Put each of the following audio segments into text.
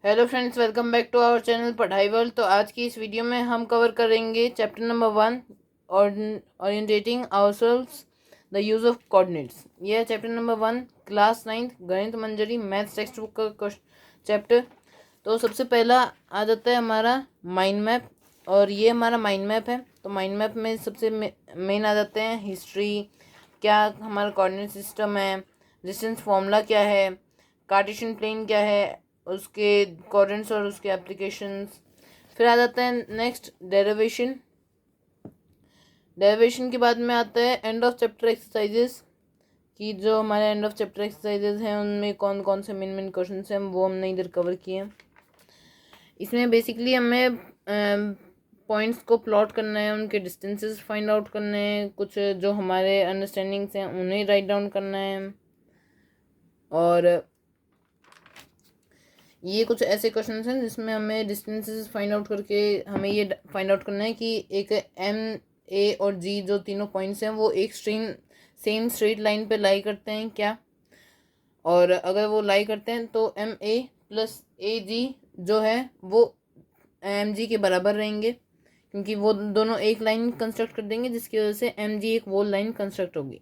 Hello friends, welcome back to our channel Padhai world. तो आज की इस वीडियो में हम कवर करेंगे chapter number 1, orientating ourselves the use of coordinates. यह है chapter number 1, class 9 Ganit Manjari maths textbook का चैप्टर। तो सबसे पहला आ जाता है हमारा माइंड मैप, और ये हमारा माइंड मैप है। तो माइंड मैप में सबसे मेन आ जाते हैं हिस्ट्री, क्या हमारा कोऑर्डिनेट सिस्टम है, डिस्टेंस फॉर्मूला क्या है, कार्टेशियन प्लेन क्या है, उसके कोऑर्डिनेट्स और उसके एप्लीकेशंस। फिर आ जाता है नेक्स्ट डेरिवेशन। डेरिवेशन के बाद में आता है एंड ऑफ चैप्टर एक्सरसाइजेस, कि जो हमारे एंड ऑफ चैप्टर एक्सरसाइजेस हैं उनमें कौन कौन से मेन मेन क्वेश्चन हैं वो हमने इधर कवर किए हैं। इसमें बेसिकली हमें पॉइंट्स को प्लॉट करना है, उनके डिस्टेंसेस फाइंड आउट करने हैं, कुछ जो हमारे अंडरस्टैंडिंग्स हैं उन्हें राइट डाउन करना है। और ये कुछ ऐसे क्वेश्चंस हैं जिसमें हमें डिस्टेंसेस फाइंड आउट करके हमें ये फाइंड आउट करना है कि एक एम, ए और जी जो तीनों पॉइंट्स हैं वो एक सेम स्ट्रेट लाइन पे लाई करते हैं क्या, और अगर वो लाई करते हैं तो एम ए प्लस ए जी जो है वो एम जी के बराबर रहेंगे, क्योंकि वो दोनों एक लाइन कंस्ट्रक्ट कर देंगे जिसकी वजह से एम जी एक वो लाइन कंस्ट्रक्ट होगी।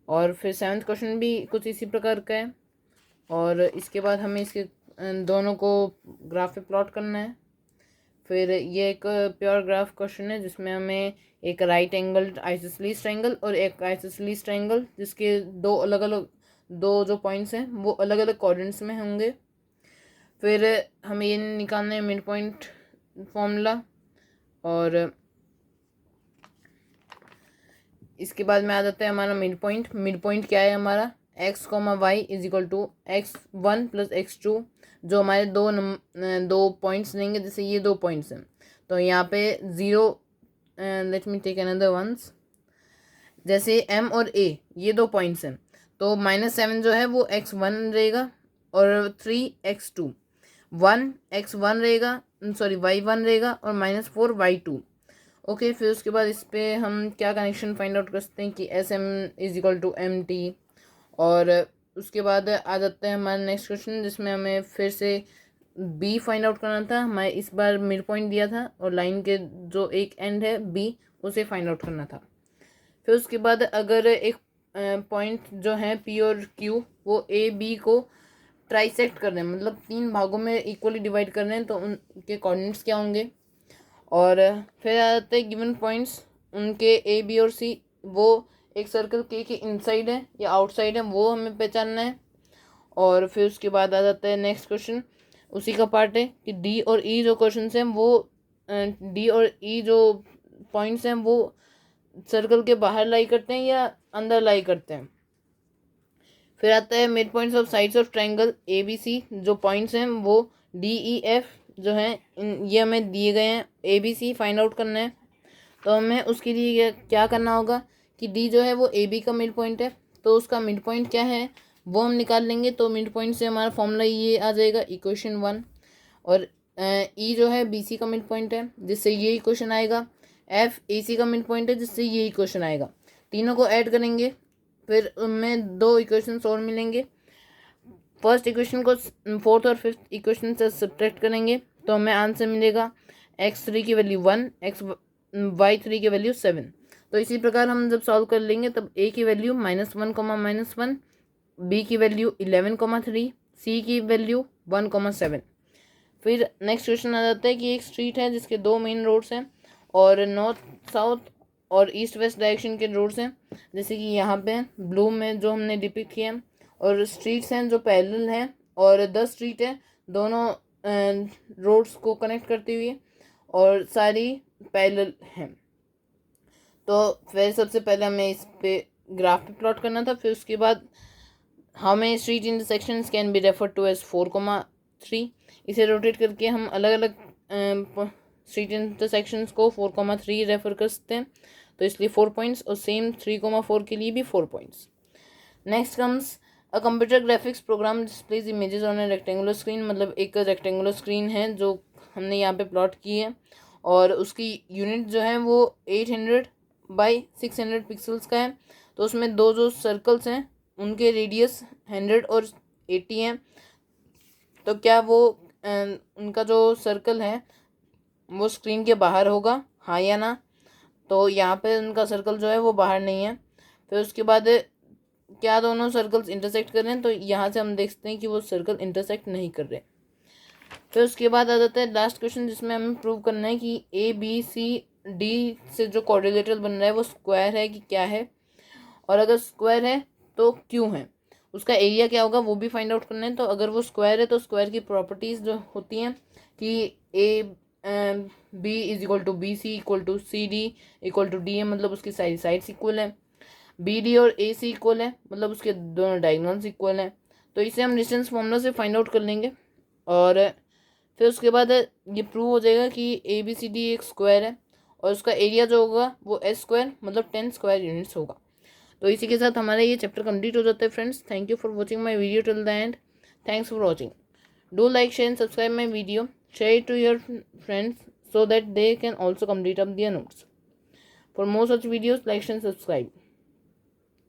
और फिर 7वां क्वेश्चन भी कुछ इसी प्रकार का है, और इसके बाद हमें इसके दोनों को ग्राफ पे प्लॉट करना है। फिर ये एक प्योर ग्राफ क्वेश्चन है जिसमें हमें एक राइट एंगल आइसोसेलेस ट्रायंगल और एक आइसोसेलेस ट्रायंगल जिसके दो जो पॉइंट्स हैं वो अलग अलग कोऑर्डिनेट्स में होंगे। फिर हमें ये निकालना है मिड पॉइंट फॉर्मूला, और इसके बाद में आ जाता है हमारा मिड पॉइंट। मिड पॉइंट क्या है हमारा, x comma y is equal to x1 plus x2, जो हमारे दो पॉइंट्स लेंगे। जैसे ये दो पॉइंट्स हैं तो यहाँ पे 0, let me take another ones. जैसे m और a ये दो पॉइंट्स हैं तो -7 जो है वो x1 रहेगा, और 3x2, 1x1 रहेगा, सॉरी y1 रहेगा, और -4 y2। ओके, फिर उसके बाद इस पर हम क्या कनेक्शन फाइंड आउट कर सकते हैं कि S M is equal to M T. और उसके बाद आ जाता है हमारा नेक्स्ट क्वेश्चन जिसमें हमें फिर से बी फाइंड आउट करना था। हमारे इस बार मिड पॉइंट दिया था और लाइन के जो एक एंड है बी उसे फाइंड आउट करना था। फिर उसके बाद अगर एक पॉइंट जो है पी और क्यू वो ए बी को ट्राइसेक्ट कर रहे हैं, मतलब 3 भागों में इक्वली डिवाइड कर रहे हैं, तो उनके कोऑर्डिनेट्स क्या होंगे। और फिर आ जाते हैं गिवन पॉइंट्स, उनके ए बी और सी वो एक सर्कल के इनसाइड है या आउटसाइड है वो हमें पहचानना है। और फिर उसके बाद आ जाता है नेक्स्ट क्वेश्चन, उसी का पार्ट है कि डी और ई जो क्वेश्चन हैं वो डी और ई जो पॉइंट्स हैं वो सर्कल के बाहर लाई करते हैं या अंदर लाई करते हैं। फिर आता है mid points of sides of triangle A B C, जो पॉइंट्स हैं वो डी ई एफ जो हैं ये हमें दिए गए हैं, A B C find out करना है। तो हमें उसके लिए क्या करना होगा कि डी जो है वो ए बी का मिड पॉइंट है, तो उसका मिड पॉइंट क्या है वो हम निकाल लेंगे। तो मिड पॉइंट से हमारा फॉर्मूला ये आ जाएगा इक्वेशन 1। और ई जो है बी सी का मिड पॉइंट है जिससे ये इक्वेशन आएगा, एफ ए सी का मिड पॉइंट है जिससे ये इक्वेशन आएगा। तीनों को ऐड करेंगे फिर उनमें 2 इक्वेशंस और मिलेंगे। फर्स्ट इक्वेशन को 4th और 5th इक्वेशन से सब्ट्रैक्ट करेंगे तो हमें आंसर मिलेगा x3 की वैल्यू 1, y3 की वैल्यू 7। तो इसी प्रकार हम जब सॉल्व कर लेंगे तब a की वैल्यू -1, b की वैल्यू 11, c की वैल्यू 1, 7। फिर नेक्स्ट क्वेश्चन आ जाता है कि एक स्ट्रीट है जिसके 2 मेन रोड्स हैं और नॉर्थ साउथ और ईस्ट वेस्ट डायरेक्शन के रोड्स हैं, जैसे कि यहाँ पे ब्लू में जो हमने डिपिक्ट किया है। और स्ट्रीट्स हैं जो पैरेलल हैं और 10 स्ट्रीट है दोनों रोड्स को कनेक्ट करती हुई, और सारी पैरेलल हैं। तो फिर सबसे पहले हमें इस पे ग्राफ पे प्लॉट करना था। फिर उसके बाद हमें street intersections can be refer to as 4, 3। इसे रोटेट करके हम अलग अलग स्ट्रीट इंटरसेक्शंस को 4, 3 रेफर कर सकते हैं, तो इसलिए 4 पॉइंट्स, और सेम 3, 4 के लिए भी 4 points. Next comes a computer graphics program displays images on a rectangular screen. मतलब एक रेक्टेंगुलर स्क्रीन है जो हमने यहाँ पे प्लॉट की है, और उसकी यूनिट जो है वो 800 × 600 पिक्सल्स का है। तो उसमें 2 जो सर्कल्स हैं उनके रेडियस 100 और 80 हैं। तो क्या वो उनका जो सर्कल है वो स्क्रीन के बाहर होगा, हाँ या ना। तो यहाँ पे उनका सर्कल जो है वो बाहर नहीं है। फिर उसके बाद क्या दोनों सर्कल्स इंटरसेक्ट कर रहे हैं, तो यहाँ से हम देखते हैं कि वो सर्कल इंटरसेक्ट नहीं कर रहे। फिर उसके बाद आ जाता है लास्ट क्वेश्चन, जिसमें हमें प्रूव करना है कि ए बी सी डी से जो क्वाड्रिलेटरल बन रहा है वो स्क्वायर है कि क्या है, और अगर स्क्वायर है तो क्यों है, उसका एरिया क्या होगा वो भी फाइंड आउट करना है। तो अगर वो स्क्वायर है तो स्क्वायर की प्रॉपर्टीज़ जो होती हैं कि A B is equal to B C equal to C D equal to D है, मतलब उसकी सारी साइड्स इक्वल है। बी डी और ए सी इक्वल है, मतलब उसके दोनों डायगोनल्स इक्वल हैं। तो इसे हम डिस्टेंस फॉर्मूला से फाइंड आउट कर लेंगे, और फिर उसके बाद ये प्रूव हो जाएगा कि ए बी सी डी एक स्क्वायर है, और उसका एरिया जो होगा वो एस स्क्वायर मतलब 10 स्क्वायर यूनिट्स होगा। तो इसी के साथ हमारा ये चैप्टर कंप्लीट हो जाता है friends. Thank you for watching my video till the end. Thanks for watching. Do like, share and subscribe my video, share it to your friends so that they can also complete up their notes. For more such videos, like and subscribe.